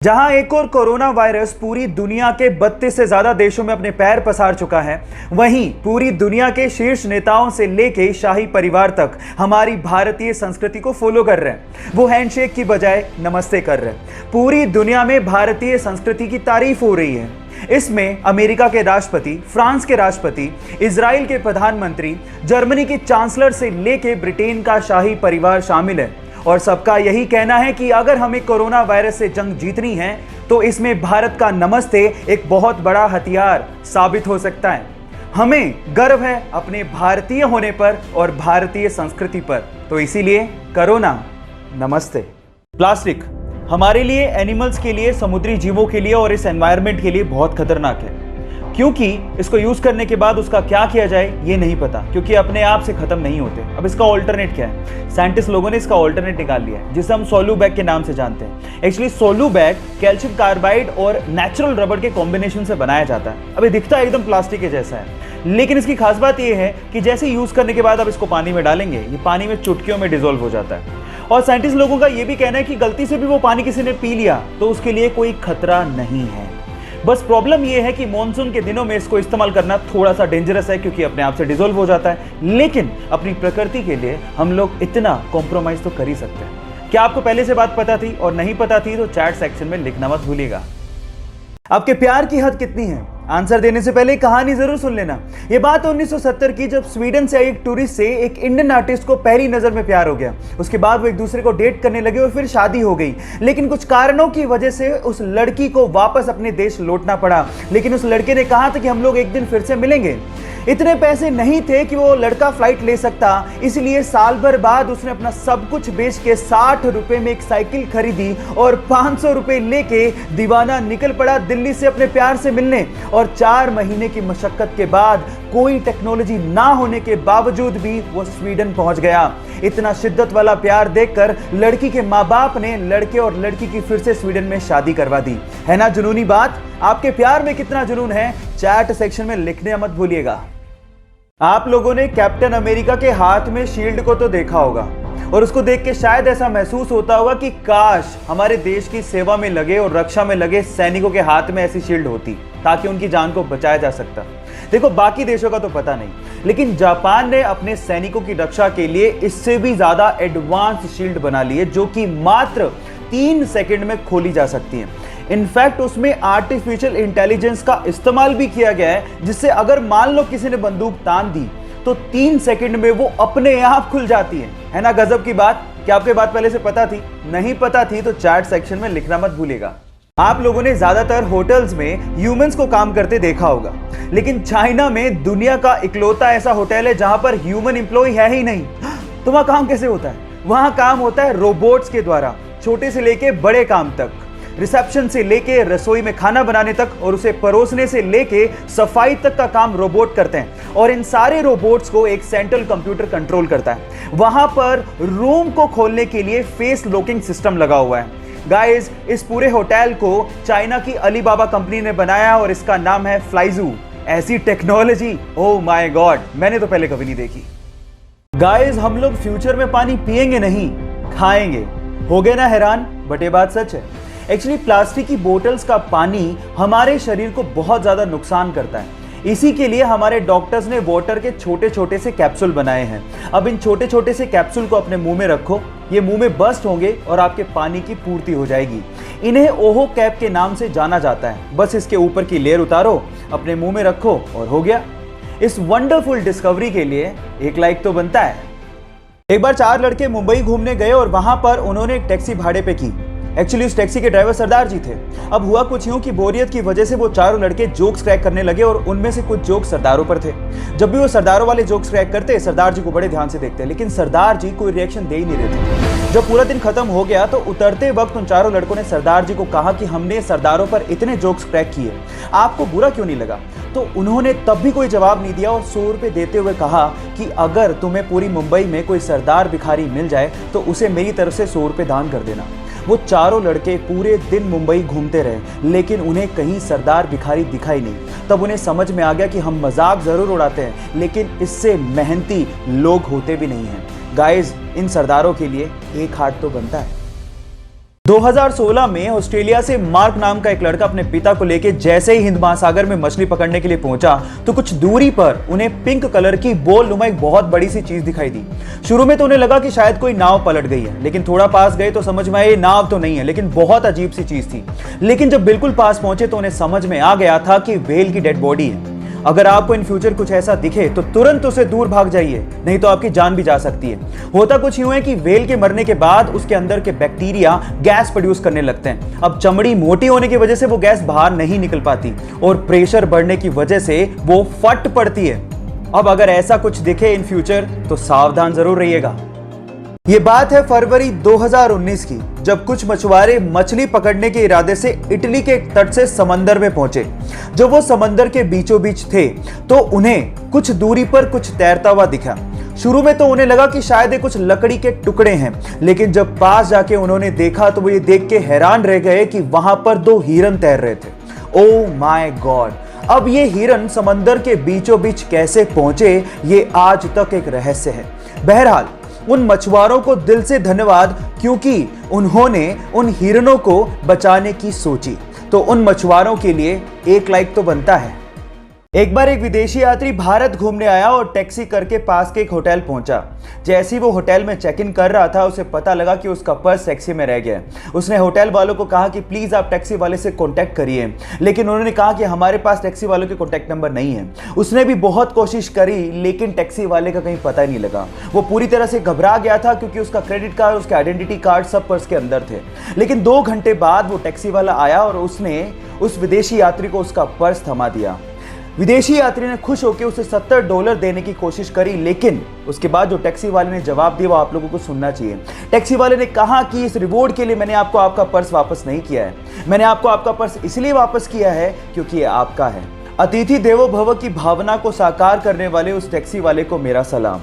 जहां एक और कोरोना वायरस पूरी दुनिया के 32 से ज्यादा देशों में अपने पैर पसार चुका है, वहीं पूरी दुनिया के शीर्ष नेताओं से लेके शाही परिवार तक हमारी भारतीय संस्कृति को फॉलो कर रहे हैं। वो हैंडशेक की बजाय नमस्ते कर रहे हैं। पूरी दुनिया में भारतीय संस्कृति की तारीफ हो रही है। इसमें अमेरिका के राष्ट्रपति, फ्रांस के राष्ट्रपति, इजराइल के प्रधानमंत्री, जर्मनी के चांसलर से लेके ब्रिटेन का शाही परिवार शामिल है और सबका यही कहना है कि अगर हमें कोरोना वायरस से जंग जीतनी है तो इसमें भारत का नमस्ते एक बहुत बड़ा हथियार साबित हो सकता है। हमें गर्व है अपने भारतीय होने पर और भारतीय संस्कृति पर, तो इसीलिए कोरोना नमस्ते। प्लास्टिक हमारे लिए, एनिमल्स के लिए, समुद्री जीवों के लिए और इस एनवायरनमेंट के लिए बहुत खतरनाक है, क्योंकि इसको यूज करने के बाद उसका क्या किया जाए ये नहीं पता, क्योंकि अपने आप से खत्म नहीं होते। अब इसका ऑल्टरनेट क्या है? साइंटिस्ट लोगों ने इसका ऑल्टरनेट निकाल लिया है, जिसे हम सोलू बैग के नाम से जानते हैं। एक्चुअली सोलू बैग कैल्शियम कार्बाइड और नेचुरल रबर के कॉम्बिनेशन से बनाया जाता है। अभी दिखता है एकदम प्लास्टिक के जैसा है, लेकिन इसकी खास बात यह है कि जैसे यूज करने के बाद अब इसको पानी में डालेंगे, ये पानी में चुटकियों में डिसॉल्व हो जाता है। और साइंटिस्ट लोगों का यह भी कहना है कि गलती से भी वो पानी किसी ने पी लिया तो उसके लिए कोई खतरा नहीं है। बस प्रॉब्लम यह है कि मॉनसून के दिनों में इसको इस्तेमाल करना थोड़ा सा डेंजरस है, क्योंकि अपने आप से डिसॉल्व हो जाता है। लेकिन अपनी प्रकृति के लिए हम लोग इतना कॉम्प्रोमाइज तो कर ही सकते हैं। क्या आपको पहले से बात पता थी? और नहीं पता थी तो चैट सेक्शन में लिखना मत भूलिएगा। आपके प्यार की हद कितनी है? आंसर देने से पहले कहानी जरूर सुन लेना। यह बात 1970 की, जब स्वीडन से एक टूरिस्ट से एक इंडियन आर्टिस्ट को पहली नजर में प्यार हो गया। उसके बाद वो एक दूसरे को डेट करने लगे और फिर शादी हो गई। लेकिन कुछ कारणों की वजह से उस लड़की को वापस अपने देश लौटना पड़ा। लेकिन उस लड़के ने कहा था कि हम लोग एक दिन फिर से मिलेंगे। इतने पैसे नहीं थे कि वो लड़का फ्लाइट ले सकता, इसलिए साल भर बाद उसने अपना सब कुछ बेच के 60 रुपए में एक साइकिल खरीदी और 500 रुपए लेके दीवाना निकल पड़ा दिल्ली से अपने प्यार से मिलने। और 4 महीने की मशक्कत के बाद, कोई टेक्नोलॉजी ना होने के बावजूद भी वो स्वीडन पहुंच गया। इतना शिद्दत वाला प्यार देखकर लड़की के माँ बाप ने लड़के और लड़की की फिर से स्वीडन में शादी करवा दी। है ना जुनूनी बात? आपके प्यार में कितना जुनून है चैट सेक्शन में लिखने मत भूलिएगा। आप लोगों ने कैप्टन अमेरिका के हाथ में शील्ड को तो देखा होगा और उसको देख के शायद ऐसा महसूस होता होगा कि काश हमारे देश की सेवा में लगे और रक्षा में लगे सैनिकों के हाथ में ऐसी शील्ड होती, ताकि उनकी जान को बचाया जा सकता। देखो, बाकी देशों का तो पता नहीं, लेकिन जापान ने अपने सैनिकों की रक्षा के लिए इससे भी ज्यादा एडवांस शील्ड बना ली है, जो कि मात्र 3 सेकंड में खोली जा सकती है। इनफैक्ट उसमें आर्टिफिशियल इंटेलिजेंस का इस्तेमाल भी किया गया है, जिससे अगर मान लो किसी ने बंदूक तान दी तो 3 सेकंड में वो अपने आप खुल जाती है ना गजब की बात? क्या आपके बात पहले से पता थी? नहीं पता थी तो चैट सेक्शन में लिखना मत भूलिएगा। आप लोगों ने ज्यादातर होटल्स में ह्यूमंस को काम करते देखा होगा, लेकिन चाइना में दुनिया का इकलौता ऐसा होटल है जहां पर ह्यूमन एम्प्लॉय है ही नहीं। तो वहां काम कैसे होता है? वहां काम होता है रोबोट्स के द्वारा, छोटे से लेके बड़े काम तक, रिसेप्शन से लेके रसोई में खाना बनाने तक और उसे परोसने से लेके सफाई तक का काम रोबोट करते हैं। और इन सारे रोबोट्स को एक सेंट्रल कंप्यूटर कंट्रोल करता है। वहां पर रूम को खोलने के लिए फेस लॉकिंग सिस्टम लगा हुआ है। गाइस, इस पूरे होटल को चाइना की अलीबाबा कंपनी ने बनाया और इसका नाम है फ्लाइजू। ऐसी टेक्नोलॉजी, ओह माय गॉड, मैंने तो पहले कभी नहीं देखी। गाइस, हम लोग फ्यूचर में पानी पिएंगे नहीं, खाएंगे। हो गए ना हैरान? बट ये बात सच है। एक्चुअली प्लास्टिक की बोतल्स का पानी हमारे शरीर को बहुत ज्यादा नुकसान करता है। इसी के लिए हमारे डॉक्टर्स ने वाटर के छोटे छोटे से कैप्सूल बनाए हैं। अब इन छोटे छोटे से कैप्सूल को अपने मुंह में रखो, ये मुंह में बस्ट होंगे और आपके पानी की पूर्ति हो जाएगी। इन्हें ओहो कैप के नाम से जाना जाता है। बस इसके ऊपर की लेयर उतारो, अपने मुंह में रखो और हो गया। इस वंडरफुल डिस्कवरी के लिए एक लाइक तो बनता है। एक बार 4 लड़के मुंबई घूमने गए और वहां पर उन्होंने एक टैक्सी भाड़े पे की। एक्चुअली उस टैक्सी के ड्राइवर सरदार जी थे। अब हुआ कुछ यूं कि बोरियत की वजह से वो चारों लड़के जोक्स क्रैक करने लगे और उनमें से कुछ जोक्स सरदारों पर थे। जब भी वो सरदारों वाले जोक्स क्रैक करते, सरदार जी को बड़े ध्यान से देखते, लेकिन सरदार जी कोई रिएक्शन दे ही नहीं रहे थे। जब पूरा दिन खत्म हो गया तो उतरते वक्त उन चारों लड़कों ने सरदार जी को कहा कि हमने सरदारों पर इतने जोक्स क्रैक किए, आपको बुरा क्यों नहीं लगा? तो उन्होंने तब भी कोई जवाब नहीं दिया और 100 रुपए देते हुए कहा कि अगर तुम्हें पूरी मुंबई में कोई सरदार भिखारी मिल जाए तो उसे मेरी तरफ से 100 रुपए दान कर देना। वो चारों लड़के पूरे दिन मुंबई घूमते रहे, लेकिन उन्हें कहीं सरदार भिखारी दिखाई नहीं। तब उन्हें समझ में आ गया कि हम मजाक जरूर उड़ाते हैं, लेकिन इससे मेहनती लोग होते भी नहीं हैं। गाइस, इन सरदारों के लिए एक हार्ट तो बनता है। 2016 में ऑस्ट्रेलिया से मार्क नाम का एक लड़का अपने पिता को लेकर जैसे ही हिंद महासागर में मछली पकड़ने के लिए पहुंचा तो कुछ दूरी पर उन्हें पिंक कलर की बोल नुमा एक बहुत बड़ी सी चीज दिखाई दी। शुरू में तो उन्हें लगा कि शायद कोई नाव पलट गई है, लेकिन थोड़ा पास गए तो समझ में आया ये नाव तो नहीं है, लेकिन बहुत अजीब सी चीज थी। लेकिन जब बिल्कुल पास पहुंचे तो उन्हें समझ में आ गया था कि व्हेल की डेड बॉडी है। अगर आपको इन फ्यूचर कुछ ऐसा दिखे तो तुरंत उसे दूर भाग जाइए, नहीं तो आपकी जान भी जा सकती है। होता कुछ यूं है कि व्हेल के मरने के बाद उसके अंदर के बैक्टीरिया गैस प्रोड्यूस करने लगते हैं। अब चमड़ी मोटी होने की वजह से वो गैस बाहर नहीं निकल पाती और प्रेशर बढ़ने की वजह से वो फट पड़ती है। अब अगर ऐसा कुछ दिखे इन फ्यूचर तो सावधान जरूर रहिएगा। ये बात है फरवरी 2019 की, जब कुछ मछुआरे मछली पकड़ने के इरादे से इटली के तट से समंदर में पहुंचे। जब वो समंदर के बीचों बीच थे तो उन्हें कुछ दूरी पर कुछ तैरता हुआ दिखा। शुरू में तो उन्हें लगा कि शायद ये कुछ लकड़ी के टुकड़े हैं, लेकिन जब पास जाके उन्होंने देखा तो वो ये देख के हैरान रह गए कि वहां पर 2 हिरन तैर रहे थे। Oh my God! अब ये हिरन समंदर के बीचों बीच कैसे पहुंचे ये आज तक एक रहस्य है। बहरहाल उन मछुआरों को दिल से धन्यवाद, क्योंकि उन्होंने उन हिरणों को बचाने की सोची। तो उन मछुआरों के लिए एक लाइक तो बनता है। एक बार एक विदेशी यात्री भारत घूमने आया और टैक्सी करके पास के एक होटल पहुंचा। जैसे ही वो होटल में चेक इन कर रहा था उसे पता लगा कि उसका पर्स टैक्सी में रह गया। उसने होटल वालों को कहा कि प्लीज आप टैक्सी वाले से कांटेक्ट करिए, लेकिन उन्होंने कहा कि हमारे पास टैक्सी वालों के कांटेक्ट नंबर नहीं है। उसने भी बहुत कोशिश करी, लेकिन टैक्सी वाले का कहीं पता ही नहीं लगा। वो पूरी तरह से घबरा गया था क्योंकि उसका क्रेडिट कार्ड, उसके आइडेंटिटी कार्ड सब पर्स के अंदर थे। लेकिन 2 घंटे बाद वो टैक्सी वाला आया और उसने उस विदेशी यात्री को उसका पर्स थमा दिया। विदेशी यात्री ने खुश होकर उसे $70 देने की कोशिश करी, लेकिन उसके बाद जो टैक्सी वाले ने जवाब दिया वो आप लोगों को सुनना चाहिए। टैक्सी वाले ने कहा कि इस रिवॉर्ड के लिए मैंने आपको आपका पर्स वापस नहीं किया है, मैंने आपको आपका पर्स इसलिए वापस किया है क्योंकि ये आपका है। अतिथि देवो भव की भावना को साकार करने वाले उस टैक्सी वाले को मेरा सलाम।